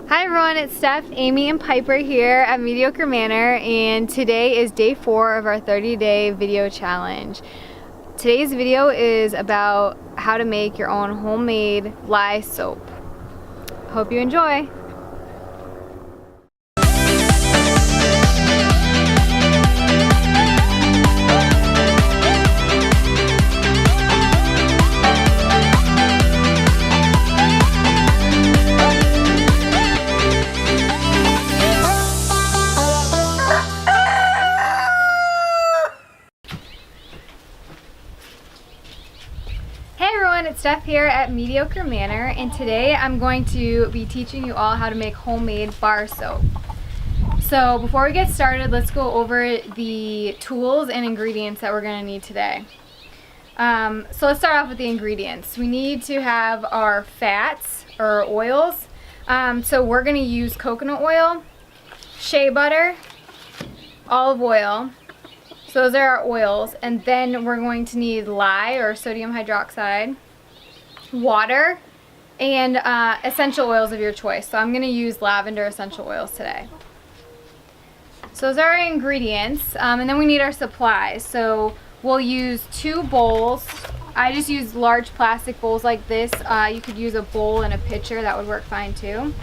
Hi everyone, it's Steph, Amy, and Piper here at Mediocre Manor, and today is day 4 of our 30-day video challenge. Today's video is about how to make your own homemade lye soap. Hope you enjoy! It's Steph here at Mediocre Manor, and today I'm going to be teaching you all how to make homemade bar soap. So before we get started, let's go over the tools and ingredients that we're going to need today. So let's start off with the ingredients. We need to have our fats or oils. So we're going to use coconut oil, shea butter, olive oil. So those are our oils, and then we're going to need lye or sodium hydroxide, water, and essential oils of your choice. So I'm going to use lavender essential oils today. So those are our ingredients, and then we need our supplies. So we'll use 2 bowls. I just use large plastic bowls like this. You could use a bowl and a pitcher, that would work fine too.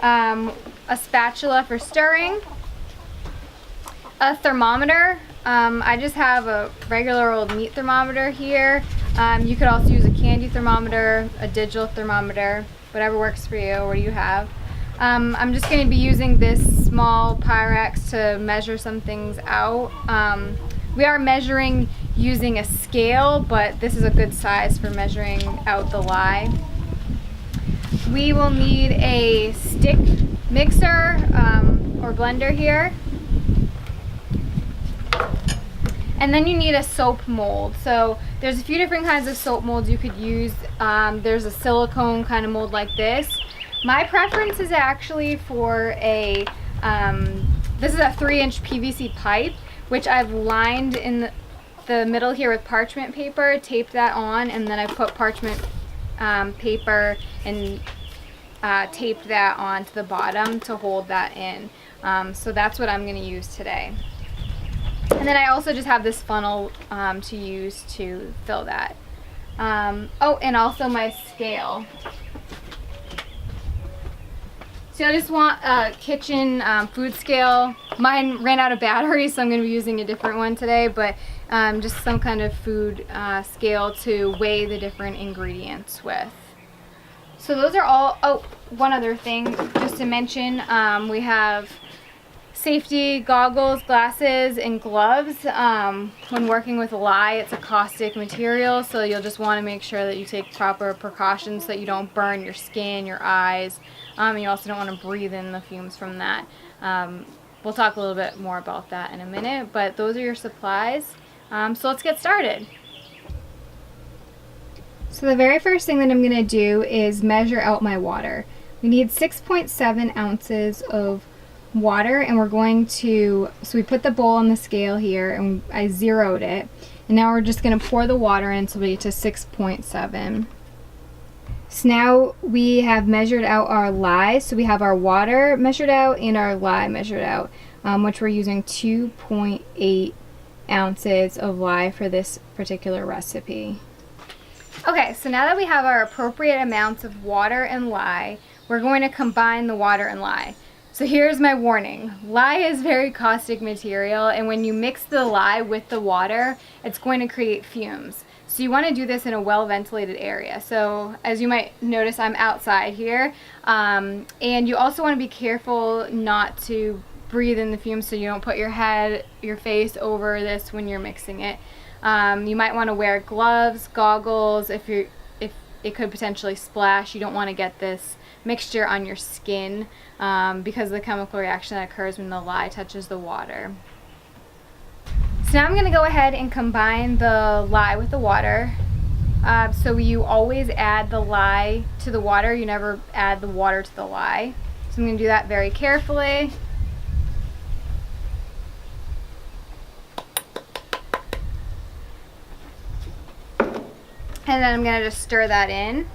A spatula for stirring, a thermometer. I just have a regular old meat thermometer here. You could also use a candy thermometer, a digital thermometer, whatever works for you. What do you have? I'm just going to be using this small Pyrex to measure some things out. We are measuring using a scale, but this is a good size for measuring out the lye. We will need a stick mixer or blender here. And then you need a soap mold. So there's a few different kinds of soap molds you could use. There's a silicone kind of mold like this. My preference is actually for a, this is a 3-inch PVC pipe, which I've lined in the middle here with parchment paper, taped that on, and then I put parchment paper and taped that onto the bottom to hold that in. So that's what I'm going to use today. And then I also just have this funnel to use to fill that. Oh, and also my scale. So I just want a kitchen food scale. Mine ran out of battery, so I'm going to be using a different one today, but just some kind of food scale to weigh the different ingredients with. So those are all, oh, one other thing just to mention, we have safety goggles, glasses, and gloves. When working with lye, it's a caustic material, so you'll just want to make sure that you take proper precautions so that you don't burn your skin, your eyes, and you also don't want to breathe in the fumes from that. We'll talk a little bit more about that in a minute, but those are your supplies. So let's get started. So the very first thing that I'm going to do is measure out my water. We need 6.7 ounces of water, and we're going to, so we put the bowl on the scale here and I zeroed it, and now we're just going to pour the water in so we get to 6.7. So now we have measured out our lye, so we have our water measured out and our lye measured out, which we're using 2.8 ounces of lye for this particular recipe. Okay, so now that we have our appropriate amounts of water and lye, we're going to combine the water and lye. So here's my warning. Lye is very caustic material, and when you mix the lye with the water, it's going to create fumes. So you want to do this in a well-ventilated area. So as you might notice, I'm outside here. And you also want to be careful not to breathe in the fumes so you don't put your head, your face over this when you're mixing it. You might want to wear gloves, goggles, if it could potentially splash. You don't want to get this mixture on your skin because of the chemical reaction that occurs when the lye touches the water. So now I'm going to go ahead and combine the lye with the water. So you always add the lye to the water, you never add the water to the lye. So I'm going to do that very carefully. And then I'm going to just stir that in.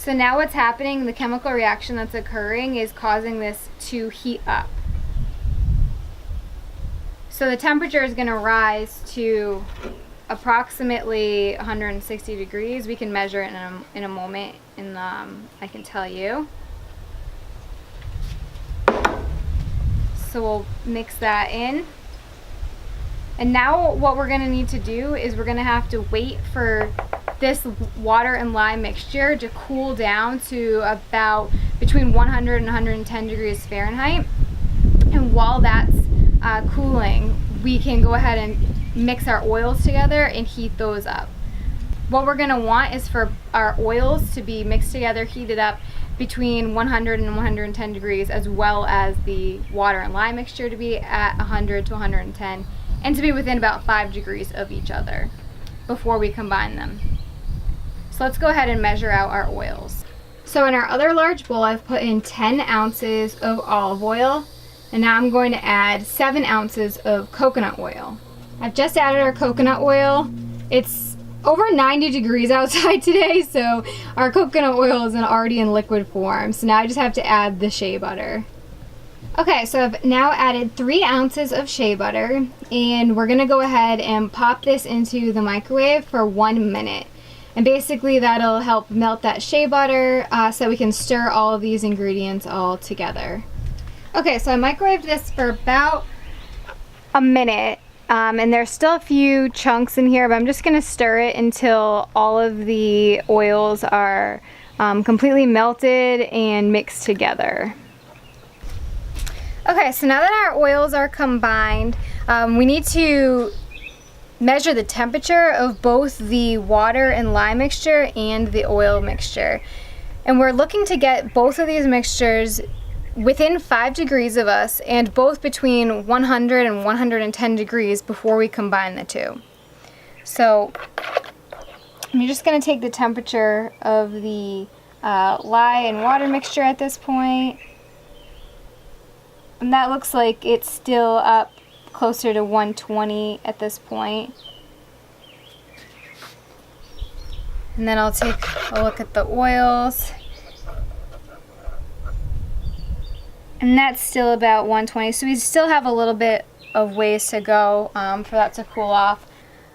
So now what's happening, the chemical reaction that's occurring is causing this to heat up. So the temperature is going to rise to approximately 160 degrees. We can measure it in a moment, and I can tell you. So we'll mix that in. And now what we're going to need to do is we're going to have to wait for this water and lye mixture to cool down to about between 100 and 110 degrees Fahrenheit. And while that's cooling, we can go ahead and mix our oils together and heat those up. What we're going to want is for our oils to be mixed together, heated up between 100 and 110 degrees, as well as the water and lye mixture to be at 100 to 110, and to be within about 5 degrees of each other before we combine them. So let's go ahead and measure out our oils. So in our other large bowl, I've put in 10 ounces of olive oil, and now I'm going to add 7 ounces of coconut oil. I've just added our coconut oil. It's over 90 degrees outside today, so our coconut oil is already in liquid form. So now I just have to add the shea butter. Okay, so I've now added 3 ounces of shea butter, and we're gonna go ahead and pop this into the microwave for 1 minute. And basically that'll help melt that shea butter so we can stir all of these ingredients all together. Okay, so I microwaved this for about a minute, and there's still a few chunks in here, but I'm just gonna stir it until all of the oils are completely melted and mixed together. Okay, so now that our oils are combined, we need to measure the temperature of both the water and lye mixture and the oil mixture. And we're looking to get both of these mixtures within 5 degrees of us, and both between 100 and 110 degrees before we combine the two. So I'm just going to take the temperature of the lye and water mixture at this point. And that looks like it's still up closer to 120 at this point. And then I'll take a look at the oils. And that's still about 120. So we still have a little bit of ways to go for that to cool off.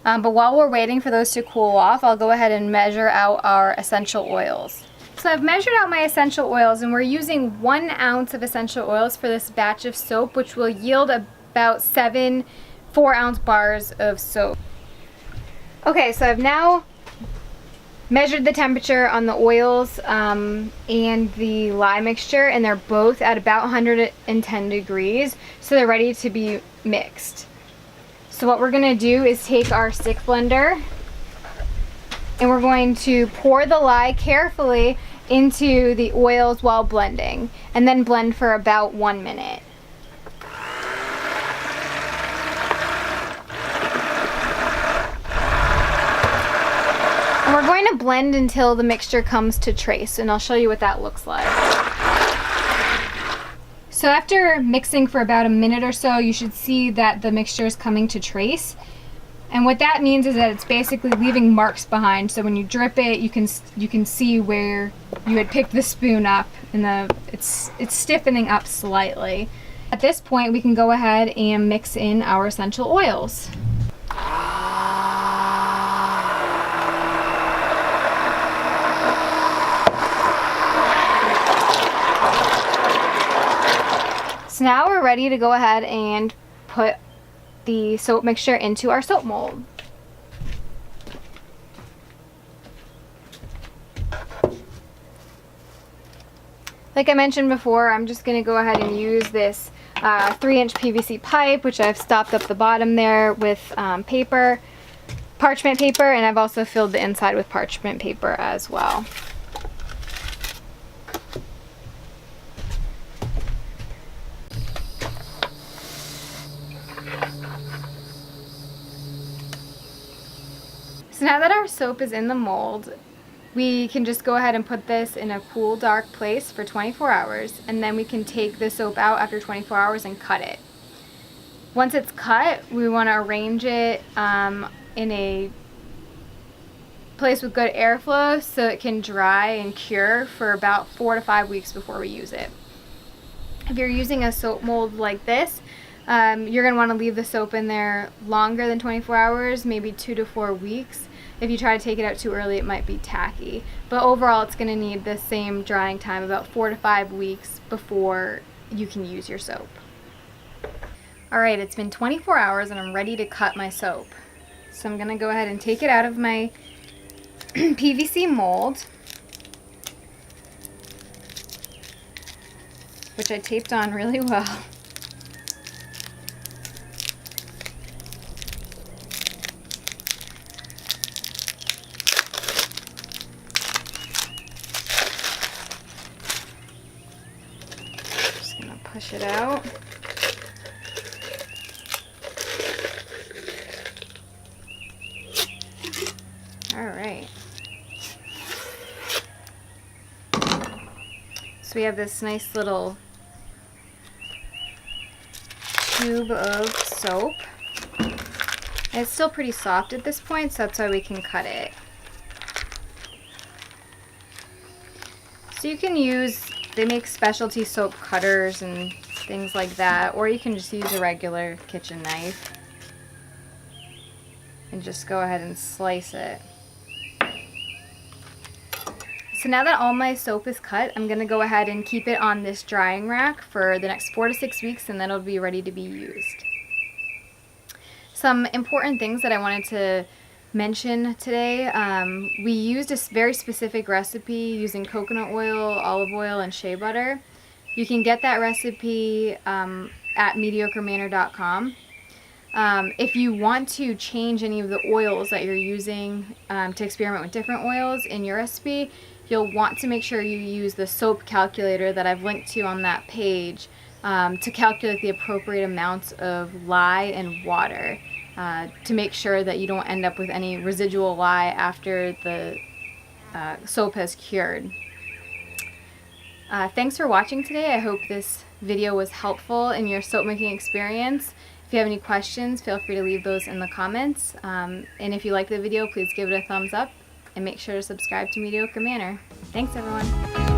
But while we're waiting for those to cool off, I'll go ahead and measure out our essential oils. So I've measured out my essential oils, and we're using 1 ounce of essential oils for this batch of soap, which will yield about 7 4-ounce bars of soap. Okay, so I've now measured the temperature on the oils and the lye mixture, and they're both at about 110 degrees, so they're ready to be mixed. So what we're going to do is take our stick blender, and we're going to pour the lye carefully into the oils while blending, and then blend for about 1 minute. And we're going to blend until the mixture comes to trace, and I'll show you what that looks like. So after mixing for about a minute or so, you should see that the mixture is coming to trace. And what that means is that it's basically leaving marks behind. So when you drip it, you can see where you had picked the spoon up, and it's stiffening up slightly. At this point, we can go ahead and mix in our essential oils. So now we're ready to go ahead and put the soap mixture into our soap mold. Like I mentioned before, I'm just going to go ahead and use this 3-inch PVC pipe, which I've stopped up the bottom there with parchment paper, and I've also filled the inside with parchment paper as well. So now that our soap is in the mold, we can just go ahead and put this in a cool, dark place for 24 hours, and then we can take the soap out after 24 hours and cut it. Once it's cut, we want to arrange it in a place with good airflow so it can dry and cure for about 4 to 5 weeks before we use it. If you're using a soap mold like this, you're going to want to leave the soap in there longer than 24 hours, maybe 2 to 4 weeks. If you try to take it out too early, it might be tacky. But overall, it's going to need the same drying time, about 4 to 5 weeks before you can use your soap. Alright, it's been 24 hours and I'm ready to cut my soap. So I'm going to go ahead and take it out of my PVC mold, which I taped on really well. Push it out. All right. So we have this nice little tube of soap. And it's still pretty soft at this point, so that's why we can cut it. So you can use, they make specialty soap cutters and things like that, or you can just use a regular kitchen knife and just go ahead and slice it. So now that all my soap is cut, I'm going to go ahead and keep it on this drying rack for the next 4 to 6 weeks, and then it'll be ready to be used. Some important things that I wanted to mention today. We used a very specific recipe using coconut oil, olive oil, and shea butter. You can get that recipe at mediocremanner.com. If you want to change any of the oils that you're using to experiment with different oils in your recipe, you'll want to make sure you use the soap calculator that I've linked to on that page to calculate the appropriate amounts of lye and water to make sure that you don't end up with any residual lye after the soap has cured. Thanks for watching today. I hope this video was helpful in your soap making experience. If you have any questions, feel free to leave those in the comments. And if you like the video, please give it a thumbs up and make sure to subscribe to Mediocre Manner. Thanks, everyone.